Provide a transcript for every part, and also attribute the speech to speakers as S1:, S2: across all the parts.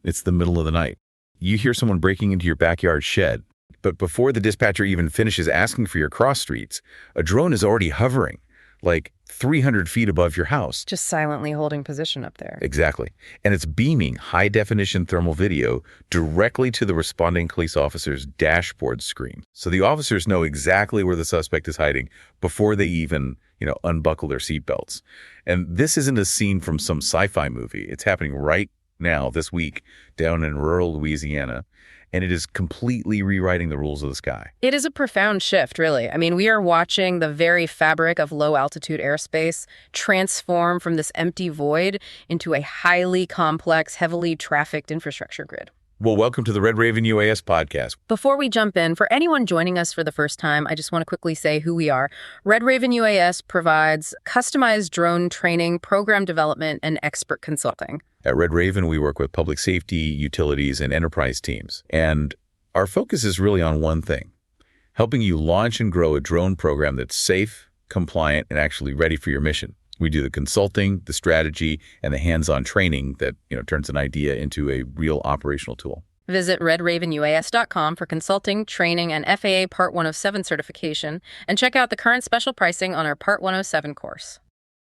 S1: It's the middle of the night. You hear someone breaking into your backyard shed, but before the dispatcher even finishes asking for your cross streets, a drone is already hovering, like 300 feet above your house.
S2: Just silently holding position up there.
S1: Exactly. And it's beaming high-definition thermal video directly to the responding police officer's dashboard screen. So the officers know exactly where the suspect is hiding before they even, unbuckle their seatbelts. And this isn't a scene from some sci-fi movie. It's happening right now, this week, down in rural Louisiana. And it is completely rewriting the rules of the sky.
S2: It is a profound shift, really. I mean, we are watching the very fabric of low-altitude airspace transform from this empty void into a highly complex, heavily trafficked infrastructure grid.
S1: Well, welcome to the Red Raven UAS podcast.
S2: Before we jump in, for anyone joining us for the first time, I just want to quickly say who we are. Red Raven UAS provides customized drone training, program development, and expert consulting.
S1: At Red Raven, we work with public safety, utilities, and enterprise teams. And our focus is really on one thing, helping you launch and grow a drone program that's safe, compliant, and actually ready for your mission. We do the consulting, the strategy, and the hands-on training that turns an idea into a real operational tool.
S2: Visit redravenuas.com for consulting, training, and FAA Part 107 certification, and check out the current special pricing on our Part 107 course.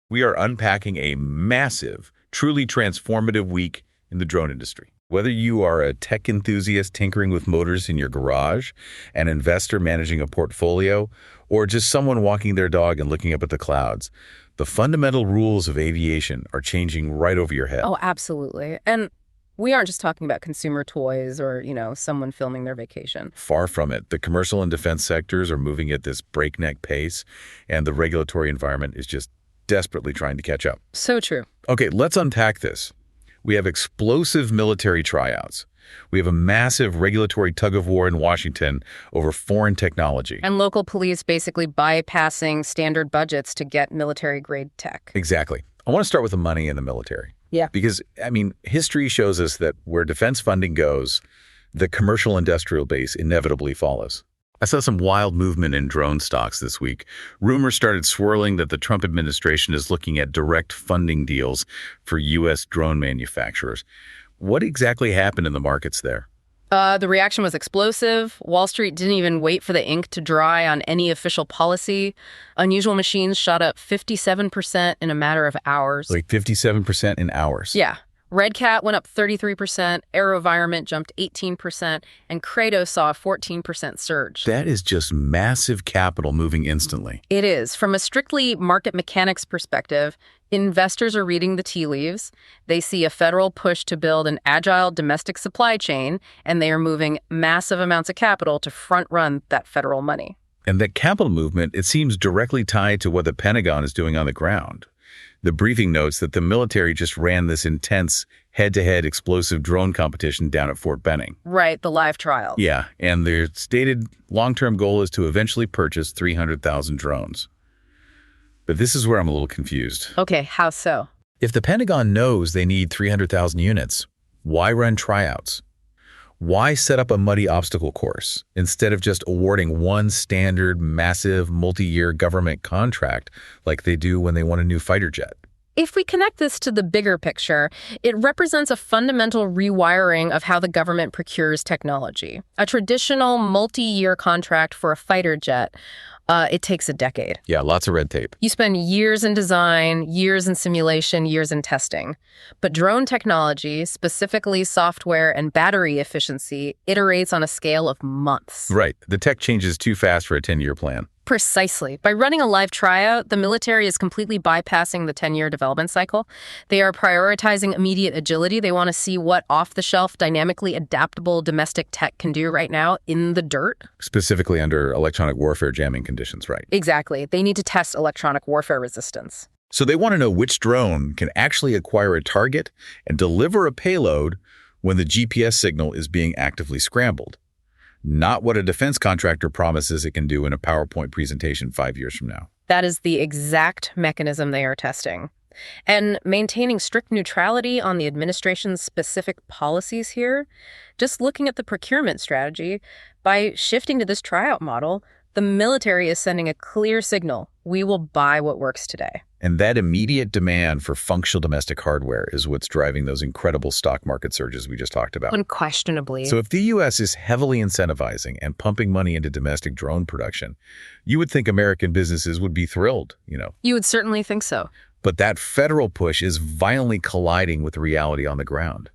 S1: We are unpacking a massive, truly transformative week in the drone industry. Whether you are a tech enthusiast tinkering with motors in your garage, an investor managing a portfolio, or just someone walking their dog and looking up at the clouds, the fundamental rules of aviation are changing right over your head.
S2: Oh, absolutely. And we aren't just talking about consumer toys or, someone filming their vacation.
S1: Far from it. The commercial and defense sectors are moving at this breakneck pace, and the regulatory environment is just desperately trying to catch up.
S2: So true.
S1: Okay, let's unpack this. We have explosive military tryouts. We have a massive regulatory tug-of-war in Washington over foreign technology.
S2: And local police basically bypassing standard budgets to get military-grade tech.
S1: Exactly. I want to start with the money in the military.
S2: Yeah.
S1: Because, history shows us that where defense funding goes, the commercial industrial base inevitably follows. I saw some wild movement in drone stocks this week. Rumors started swirling that the Trump administration is looking at direct funding deals for U.S. drone manufacturers. What exactly happened in the markets there?
S2: The reaction was explosive. Wall Street didn't even wait for the ink to dry on any official policy. Unusual machines shot up 57% in a matter of hours.
S1: Like 57% in hours?
S2: Yeah. Red Cat went up 33%, AeroVironment jumped 18%, and Kratos saw a 14% surge.
S1: That is just massive capital moving instantly.
S2: It is. From a strictly market mechanics perspective, investors are reading the tea leaves. They see a federal push to build an agile domestic supply chain, and they are moving massive amounts of capital to front-run that federal money.
S1: And that capital movement, it seems directly tied to what the Pentagon is doing on the ground. The briefing notes that the military just ran this intense head-to-head explosive drone competition down at Fort Benning.
S2: Right, the live trial.
S1: Yeah, and their stated long-term goal is to eventually purchase 300,000 drones. But this is where I'm a little confused.
S2: Okay, how so?
S1: If the Pentagon knows they need 300,000 units, why run tryouts? Why set up a muddy obstacle course instead of just awarding one standard, massive, multi-year government contract like they do when they want a new fighter jet?
S2: If we connect this to the bigger picture, it represents a fundamental rewiring of how the government procures technology. A traditional multi-year contract for a fighter jet, it takes a decade.
S1: Yeah, lots of red tape.
S2: You spend years in design, years in simulation, years in testing. But drone technology, specifically software and battery efficiency, iterates on a scale of months.
S1: Right. The tech changes too fast for a 10-year plan.
S2: Precisely. By running a live tryout, the military is completely bypassing the 10-year development cycle. They are prioritizing immediate agility. They want to see what off-the-shelf, dynamically adaptable domestic tech can do right now in the dirt.
S1: Specifically under electronic warfare jamming conditions, right?
S2: Exactly. They need to test electronic warfare resistance.
S1: So they want to know which drone can actually acquire a target and deliver a payload when the GPS signal is being actively scrambled. Not what a defense contractor promises it can do in a PowerPoint presentation 5 years from now.
S2: That is the exact mechanism they are testing. And maintaining strict neutrality on the administration's specific policies here, just looking at the procurement strategy, by shifting to this tryout model, The military is sending a clear signal. We will buy what works today.
S1: And that immediate demand for functional domestic hardware is what's driving those incredible stock market surges we just talked about.
S2: Unquestionably.
S1: So if the U.S. is heavily incentivizing and pumping money into domestic drone production, you would think American businesses would be thrilled,
S2: You would certainly think so.
S1: But that federal push is violently colliding with reality on the ground.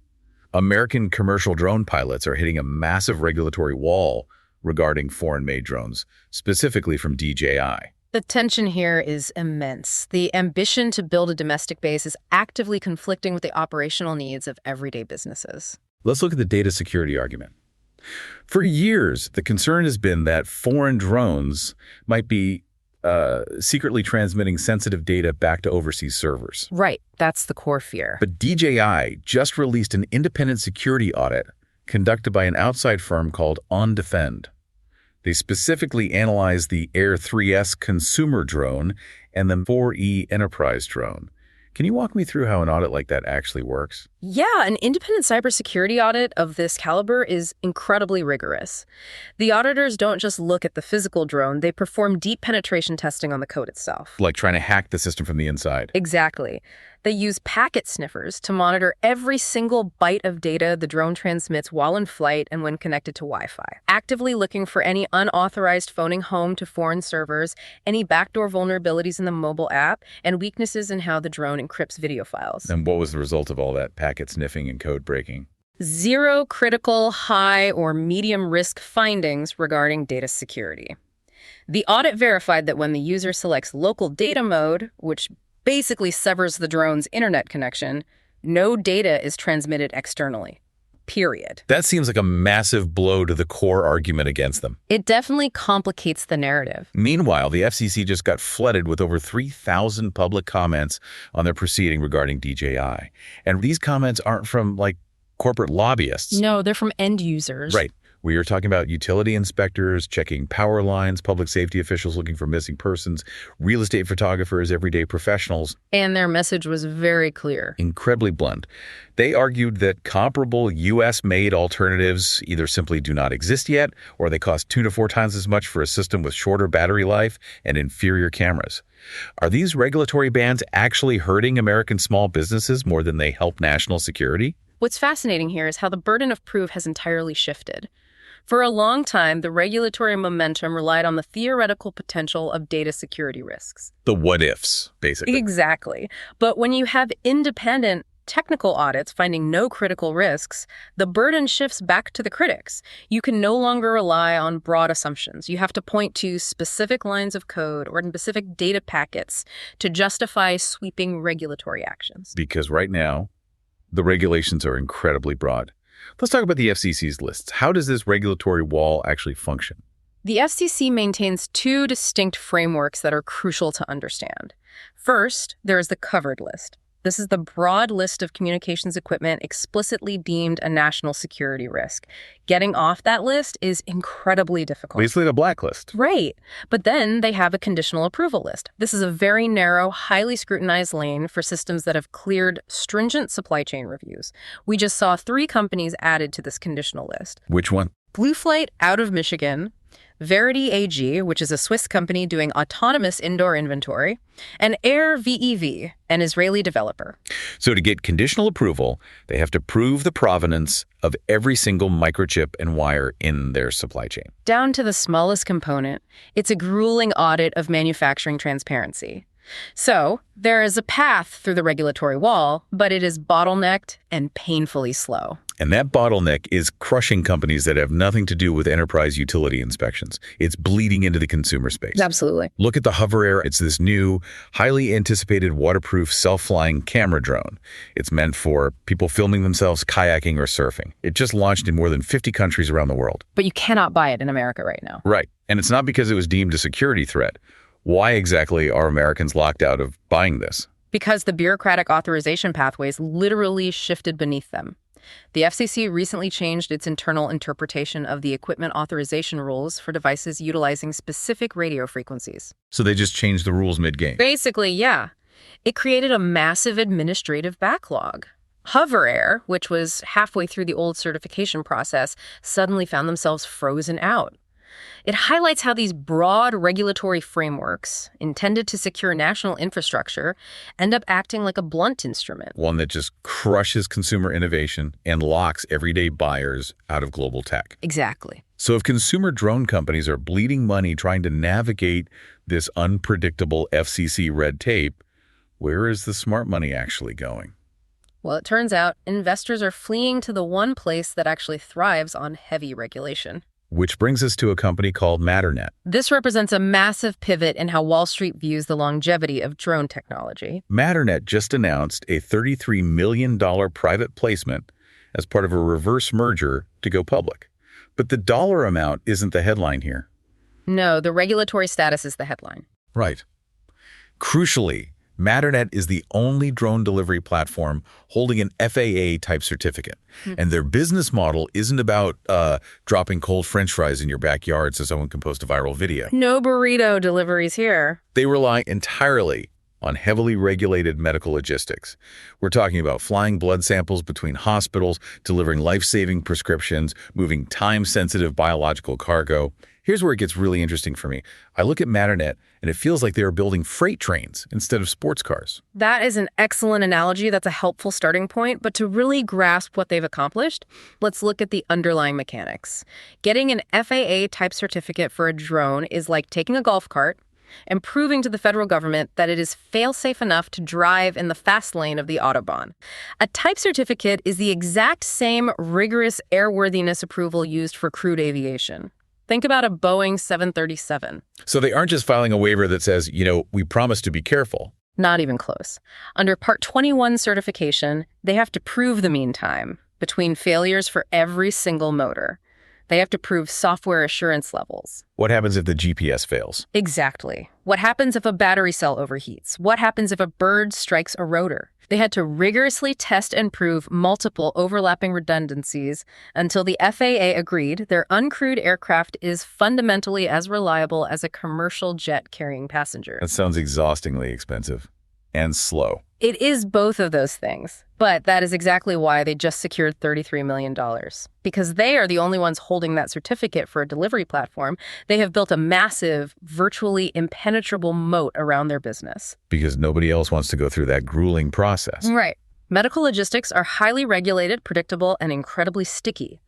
S1: American commercial drone pilots are hitting a massive regulatory wall regarding foreign-made drones, specifically from DJI.
S2: The tension here is immense. The ambition to build a domestic base is actively conflicting with the operational needs of everyday businesses.
S1: Let's look at the data security argument. For years, the concern has been that foreign drones might be secretly transmitting sensitive data back to overseas servers.
S2: Right, that's the core fear.
S1: But DJI just released an independent security audit conducted by an outside firm called OnDefend. They specifically analyzed the Air 3S consumer drone and the 4E enterprise drone. Can you walk me through how an audit like that actually works?
S2: Yeah, an independent cybersecurity audit of this caliber is incredibly rigorous. The auditors don't just look at the physical drone, they perform deep penetration testing on the code itself.
S1: Like trying to hack the system from the inside.
S2: Exactly. They use packet sniffers to monitor every single byte of data the drone transmits while in flight and when connected to Wi-Fi, actively looking for any unauthorized phoning home to foreign servers, any backdoor vulnerabilities in the mobile app, and weaknesses in how the drone encrypts video files.
S1: And what was the result of all that packet sniffing and code breaking?
S2: Zero critical, high, or medium risk findings regarding data security. The audit verified that when the user selects local data mode, which basically severs the drone's internet connection, no data is transmitted externally. Period.
S1: That seems like a massive blow to the core argument against them.
S2: It definitely complicates the narrative.
S1: Meanwhile, the FCC just got flooded with over 3,000 public comments on their proceeding regarding DJI. And these comments aren't from, corporate lobbyists.
S2: No, they're from end users.
S1: Right. We are talking about utility inspectors, checking power lines, public safety officials looking for missing persons, real estate photographers, everyday professionals.
S2: And their message was very clear.
S1: Incredibly blunt. They argued that comparable U.S.-made alternatives either simply do not exist yet, or they cost 2 to 4 times as much for a system with shorter battery life and inferior cameras. Are these regulatory bans actually hurting American small businesses more than they help national security?
S2: What's fascinating here is how the burden of proof has entirely shifted. For a long time, the regulatory momentum relied on the theoretical potential of data security risks.
S1: The what-ifs, basically.
S2: Exactly. But when you have independent technical audits finding no critical risks, the burden shifts back to the critics. You can no longer rely on broad assumptions. You have to point to specific lines of code or specific data packets to justify sweeping regulatory actions.
S1: Because right now, the regulations are incredibly broad. Let's talk about the FCC's lists. How does this regulatory wall actually function?
S2: The FCC maintains 2 distinct frameworks that are crucial to understand. First, there is the covered list. This is the broad list of communications equipment explicitly deemed a national security risk. Getting off that list is incredibly difficult.
S1: Basically a blacklist.
S2: Right. But then they have a conditional approval list. This is a very narrow, highly scrutinized lane for systems that have cleared stringent supply chain reviews. We just saw 3 companies added to this conditional list.
S1: Which one?
S2: Blueflite out of Michigan, Verity AG, which is a Swiss company doing autonomous indoor inventory, and Air VEV, an Israeli developer.
S1: So to get conditional approval, they have to prove the provenance of every single microchip and wire in their supply chain.
S2: Down to the smallest component, it's a grueling audit of manufacturing transparency. So there is a path through the regulatory wall, but it is bottlenecked and painfully slow.
S1: And that bottleneck is crushing companies that have nothing to do with enterprise utility inspections. It's bleeding into the consumer space.
S2: Absolutely.
S1: Look at the Hover Air. It's this new, highly anticipated waterproof self-flying camera drone. It's meant for people filming themselves kayaking or surfing. It just launched in more than 50 countries around the world.
S2: But you cannot buy it in America right now.
S1: Right. And it's not because it was deemed a security threat. Why exactly are Americans locked out of buying this?
S2: Because the bureaucratic authorization pathways literally shifted beneath them. The FCC recently changed its internal interpretation of the equipment authorization rules for devices utilizing specific radio frequencies.
S1: So they just changed the rules mid-game.
S2: Basically, yeah. It created a massive administrative backlog. Hover Air, which was halfway through the old certification process, suddenly found themselves frozen out. It highlights how these broad regulatory frameworks, intended to secure national infrastructure, end up acting like a blunt instrument.
S1: One that just crushes consumer innovation and locks everyday buyers out of global tech.
S2: Exactly.
S1: So if consumer drone companies are bleeding money trying to navigate this unpredictable FCC red tape, where is the smart money actually going?
S2: Well, it turns out investors are fleeing to the one place that actually thrives on heavy regulation.
S1: Which brings us to a company called Matternet.
S2: This represents a massive pivot in how Wall Street views the longevity of drone technology.
S1: Matternet just announced a $33 million private placement as part of a reverse merger to go public. But the dollar amount isn't the headline here.
S2: No, the regulatory status is the headline.
S1: Right. Crucially, Matternet is the only drone delivery platform holding an FAA-type certificate. And their business model isn't about dropping cold French fries in your backyard so someone can post a viral video.
S2: No burrito deliveries here.
S1: They rely entirely on heavily regulated medical logistics. We're talking about flying blood samples between hospitals, delivering life-saving prescriptions, moving time-sensitive biological cargo. Here's where it gets really interesting for me. I look at Matternet, and it feels like they are building freight trains instead of sports cars.
S2: That is an excellent analogy. That's a helpful starting point. But to really grasp what they've accomplished, let's look at the underlying mechanics. Getting an FAA-type certificate for a drone is like taking a golf cart and proving to the federal government that it is fail-safe enough to drive in the fast lane of the Autobahn. A type certificate is the exact same rigorous airworthiness approval used for crewed aviation. Think about a Boeing 737.
S1: So they aren't just filing a waiver that says, we promise to be careful.
S2: Not even close. Under Part 21 certification, they have to prove the mean time between failures for every single motor. They have to prove software assurance levels.
S1: What happens if the GPS fails?
S2: Exactly. What happens if a battery cell overheats? What happens if a bird strikes a rotor? They had to rigorously test and prove multiple overlapping redundancies until the FAA agreed their uncrewed aircraft is fundamentally as reliable as a commercial jet carrying passengers.
S1: That sounds exhaustingly expensive and slow.
S2: It is both of those things, but that is exactly why they just secured $33 million. Because they are the only ones holding that certificate for a delivery platform, they have built a massive, virtually impenetrable moat around their business.
S1: Because nobody else wants to go through that grueling process.
S2: Right. Medical logistics are highly regulated, predictable, and incredibly sticky.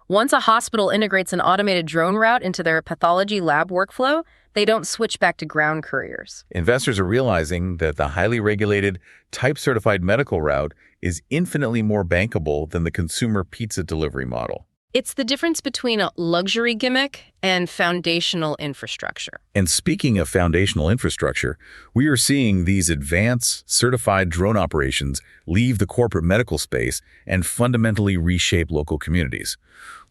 S2: Once a hospital integrates an automated drone route into their pathology lab workflow, they don't switch back to ground couriers.
S1: Investors are realizing that the highly regulated, type-certified medical route is infinitely more bankable than the consumer pizza delivery model.
S2: It's the difference between a luxury gimmick and foundational infrastructure.
S1: And speaking of foundational infrastructure, we are seeing these advanced, certified drone operations leave the corporate medical space and fundamentally reshape local communities.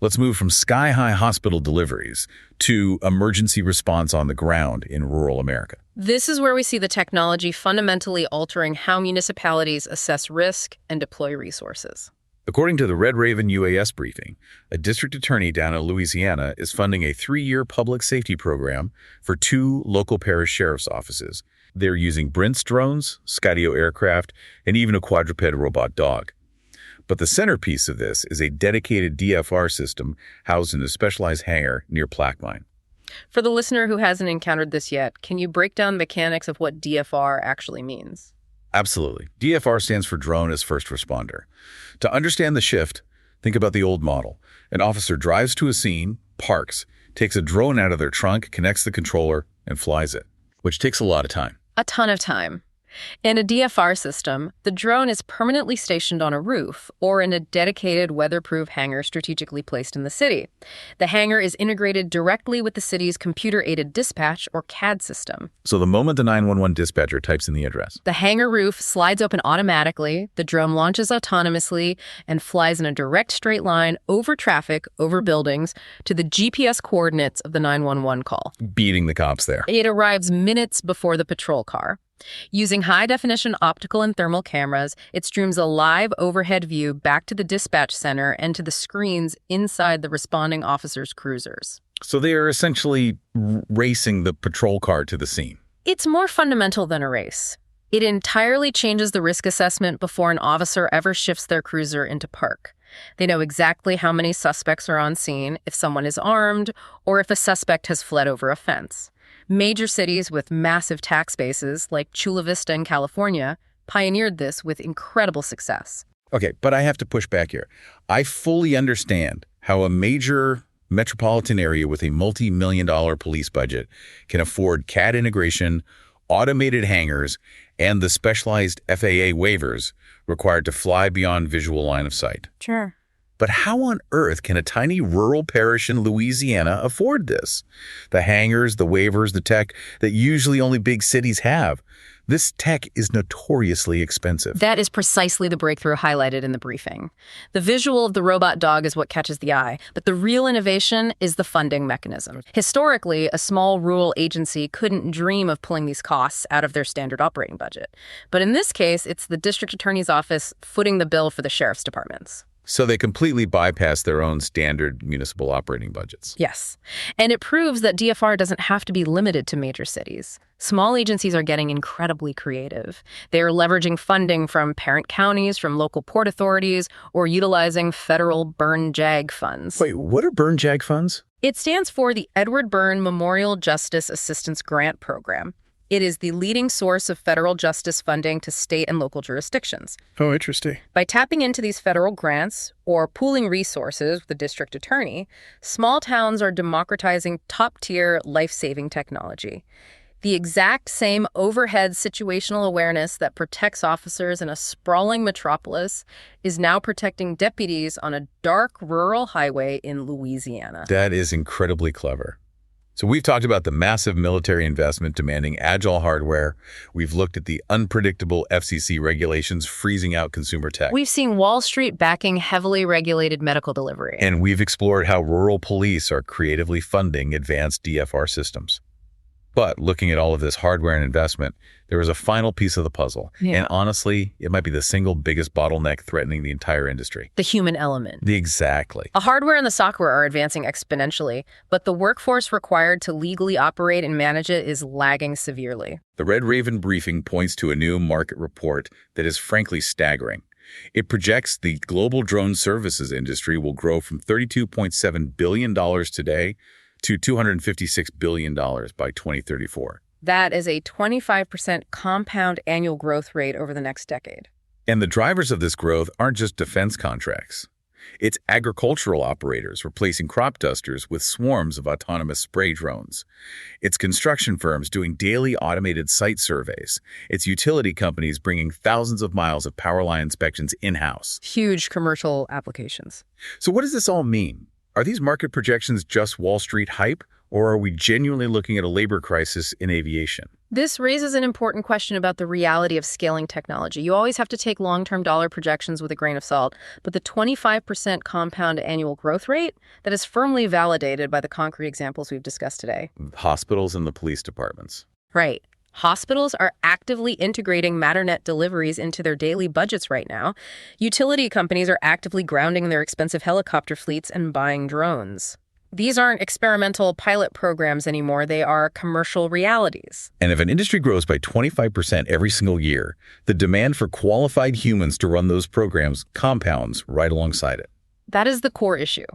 S1: Let's move from sky-high hospital deliveries to emergency response on the ground in rural America.
S2: This is where we see the technology fundamentally altering how municipalities assess risk and deploy resources.
S1: According to the Red Raven UAS briefing, a district attorney down in Louisiana is funding a 3-year public safety program for 2 local parish sheriff's offices. They're using Brent's drones, Skydio aircraft, and even a quadruped robot dog. But the centerpiece of this is a dedicated DFR system housed in a specialized hangar near Plaquemine.
S2: For the listener who hasn't encountered this yet, can you break down the mechanics of what DFR actually means?
S1: Absolutely. DFR stands for Drone as First Responder. To understand the shift, think about the old model. An officer drives to a scene, parks, takes a drone out of their trunk, connects the controller, and flies it, which takes a lot of time.
S2: A ton of time. In a DFR system, the drone is permanently stationed on a roof or in a dedicated weatherproof hangar strategically placed in the city. The hangar is integrated directly with the city's computer-aided dispatch or CAD system.
S1: So the moment the 911 dispatcher types in the address,
S2: the hangar roof slides open automatically, the drone launches autonomously, and flies in a direct straight line over traffic, over buildings, to the GPS coordinates of the 911 call.
S1: beating the cops there.
S2: It arrives minutes before the patrol car. Using high-definition optical and thermal cameras, it streams a live overhead view back to the dispatch center and to the screens inside the responding officers' cruisers.
S1: So they are essentially racing the patrol car to the scene.
S2: It's more fundamental than a race. It entirely changes the risk assessment before an officer ever shifts their cruiser into park. They know exactly how many suspects are on scene, if someone is armed, or if a suspect has fled over a fence. Major cities with massive tax bases, like Chula Vista in California, pioneered this with incredible success.
S1: Okay, but I have to push back here. I fully understand how a major metropolitan area with a multi-million-dollar police budget can afford CAD integration, automated hangars, and the specialized FAA waivers required to fly beyond visual line of sight.
S2: Sure.
S1: But how on earth can a tiny rural parish in Louisiana afford this? The hangars, the waivers, the tech that usually only big cities have. This tech is notoriously expensive.
S2: That is precisely the breakthrough highlighted in the briefing. The visual of the robot dog is what catches the eye, but the real innovation is the funding mechanism. Historically, a small rural agency couldn't dream of pulling these costs out of their standard operating budget. But in this case, it's the district attorney's office footing the bill for the sheriff's departments.
S1: So they completely bypass their own standard municipal operating budgets.
S2: Yes. And it proves that DFR doesn't have to be limited to major cities. Small agencies are getting incredibly creative. They are leveraging funding from parent counties, from local port authorities, or utilizing federal Burn JAG funds.
S1: Wait, what are Burn JAG funds?
S2: It stands for the Edward Byrne Memorial Justice Assistance Grant Program. It is the leading source of federal justice funding to state and local jurisdictions.
S1: Oh, interesting.
S2: By tapping into these federal grants or pooling resources with the district attorney, small towns are democratizing top-tier life-saving technology. The exact same overhead situational awareness that protects officers in a sprawling metropolis is now protecting deputies on a dark rural highway in Louisiana.
S1: That is incredibly clever. So we've talked about the massive military investment demanding agile hardware. We've looked at the unpredictable FCC regulations freezing out consumer tech.
S2: We've seen Wall Street backing heavily regulated medical delivery.
S1: And we've explored how rural police are creatively funding advanced DFR systems. But looking at all of this hardware and investment, there is a final piece of the puzzle.
S2: Yeah.
S1: And honestly, it might be the single biggest bottleneck threatening the entire industry.
S2: The human element.
S1: Exactly.
S2: The hardware and the software are advancing exponentially, but the workforce required to legally operate and manage it is lagging severely.
S1: The Red Raven briefing points to a new market report that is frankly staggering. It projects the global drone services industry will grow from $32.7 billion today to $256 billion by 2034.
S2: That is a 25% compound annual growth rate over the next decade.
S1: And the drivers of this growth aren't just defense contracts. It's agricultural operators replacing crop dusters with swarms of autonomous spray drones. It's construction firms doing daily automated site surveys. It's utility companies bringing thousands of miles of power line inspections in-house.
S2: Huge commercial applications.
S1: So what does this all mean? Are these market projections just Wall Street hype, or are we genuinely looking at a labor crisis in aviation?
S2: This raises an important question about the reality of scaling technology. You always have to take long-term dollar projections with a grain of salt, but the 25% compound annual growth rate, that is firmly validated by the concrete examples we've discussed today.
S1: Hospitals and the police departments.
S2: Right. Hospitals are actively integrating Matternet deliveries into their daily budgets right now. Utility companies are actively grounding their expensive helicopter fleets and buying drones. These aren't experimental pilot programs anymore. They are commercial realities.
S1: And if an industry grows by 25% every single year, the demand for qualified humans to run those programs compounds right alongside it.
S2: That is the core issue.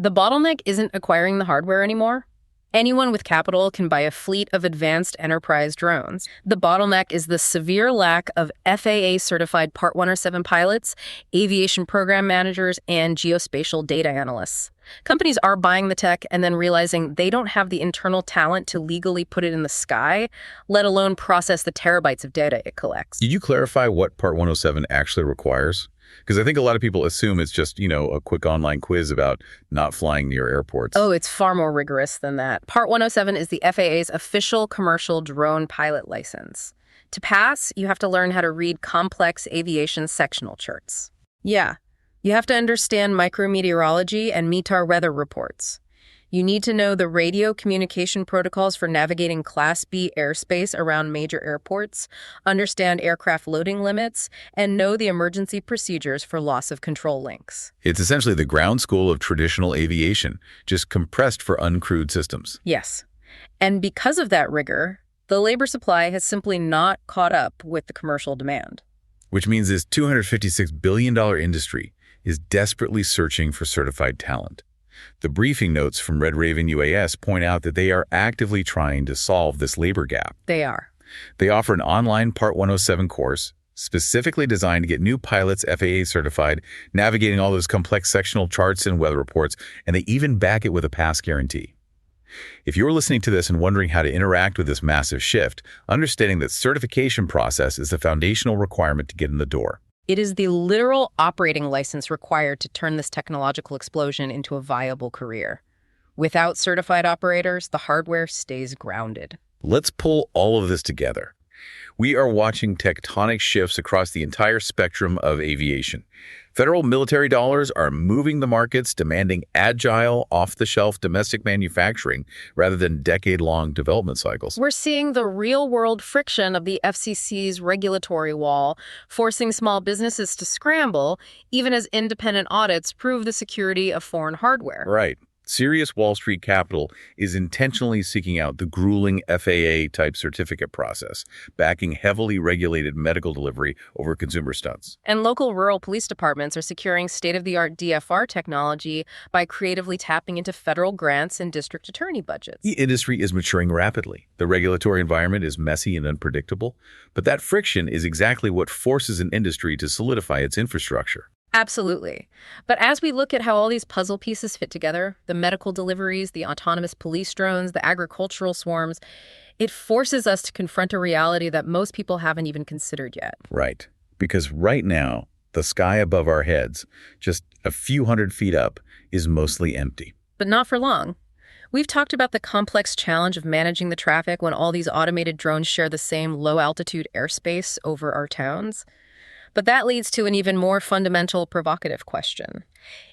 S2: The bottleneck isn't acquiring the hardware anymore. Anyone with capital can buy a fleet of advanced enterprise drones. The bottleneck is the severe lack of FAA-certified Part 107 pilots, aviation program managers, and geospatial data analysts. Companies are buying the tech and then realizing they don't have the internal talent to legally put it in the sky, let alone process the terabytes of data it collects.
S1: Did you clarify what Part 107 actually requires? Because I think a lot of people assume it's just, a quick online quiz about not flying near airports.
S2: Oh, it's far more rigorous than that. Part 107 is the FAA's official commercial drone pilot license. To pass, you have to learn how to read complex aviation sectional charts. Yeah, you have to understand micrometeorology and METAR weather reports. You need to know the radio communication protocols for navigating Class B airspace around major airports, understand aircraft loading limits, and know the emergency procedures for loss of control links.
S1: It's essentially the ground school of traditional aviation, just compressed for uncrewed systems.
S2: Yes. And because of that rigor, the labor supply has simply not caught up with the commercial demand.
S1: Which means this $256 billion industry is desperately searching for certified talent. The briefing notes from Red Raven UAS point out that they are actively trying to solve this labor gap.
S2: They are.
S1: They offer an online Part 107 course specifically designed to get new pilots FAA certified, navigating all those complex sectional charts and weather reports, and they even back it with a pass guarantee. If you're listening to this and wondering how to interact with this massive shift, understanding that certification process is the foundational requirement to get in the door.
S2: It is the literal operating license required to turn this technological explosion into a viable career. Without certified operators, the hardware stays grounded.
S1: Let's pull all of this together. We are watching tectonic shifts across the entire spectrum of aviation. Federal military dollars are moving the markets, demanding agile, off-the-shelf domestic manufacturing rather than decade-long development cycles.
S2: We're seeing the real-world friction of the FCC's regulatory wall, forcing small businesses to scramble, even as independent audits prove the security of foreign hardware.
S1: Right. Serious Wall Street capital is intentionally seeking out the grueling FAA-type certificate process, backing heavily regulated medical delivery over consumer stunts.
S2: And local rural police departments are securing state-of-the-art DFR technology by creatively tapping into federal grants and district attorney budgets.
S1: The industry is maturing rapidly. The regulatory environment is messy and unpredictable, but that friction is exactly what forces an industry to solidify its infrastructure.
S2: Absolutely. But as we look at how all these puzzle pieces fit together, the medical deliveries, the autonomous police drones, the agricultural swarms, it forces us to confront a reality that most people haven't even considered yet.
S1: Right. Because right now, the sky above our heads, just a few hundred feet up, is mostly empty.
S2: But not for long. We've talked about the complex challenge of managing the traffic when all these automated drones share the same low-altitude airspace over our towns. But that leads to an even more fundamental, provocative question.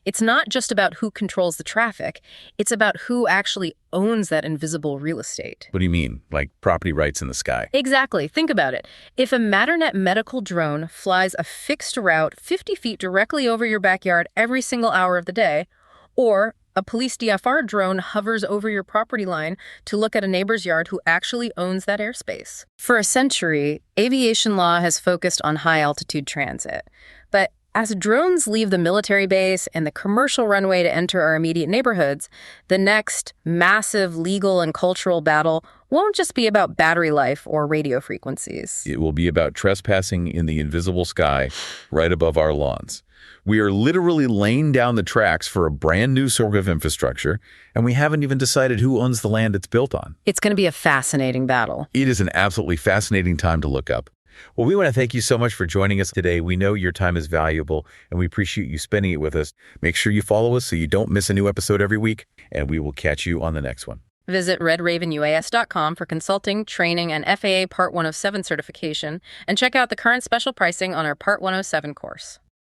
S2: It's not just about who controls the traffic, it's about who actually owns that invisible real estate.
S1: What do you mean? Like property rights in the sky?
S2: Exactly. Think about it. If a Matternet medical drone flies a fixed route 50 feet directly over your backyard every single hour of the day, or a police DFR drone hovers over your property line to look at a neighbor's yard who actually owns that airspace. For a century, aviation law has focused on high-altitude transit. But as drones leave the military base and the commercial runway to enter our immediate neighborhoods, the next massive legal and cultural battle won't just be about battery life or radio frequencies.
S1: It will be about trespassing in the invisible sky right above our lawns. We are literally laying down the tracks for a brand new sort of infrastructure, and we haven't even decided who owns the land it's built on.
S2: It's going to be a fascinating battle.
S1: It is an absolutely fascinating time to look up. Well, we want to thank you so much for joining us today. We know your time is valuable, and we appreciate you spending it with us. Make sure you follow us so you don't miss a new episode every week, and we will catch you on the next one.
S2: Visit redravenuas.com for consulting, training, and FAA Part 107 certification, and check out the current special pricing on our Part 107 course.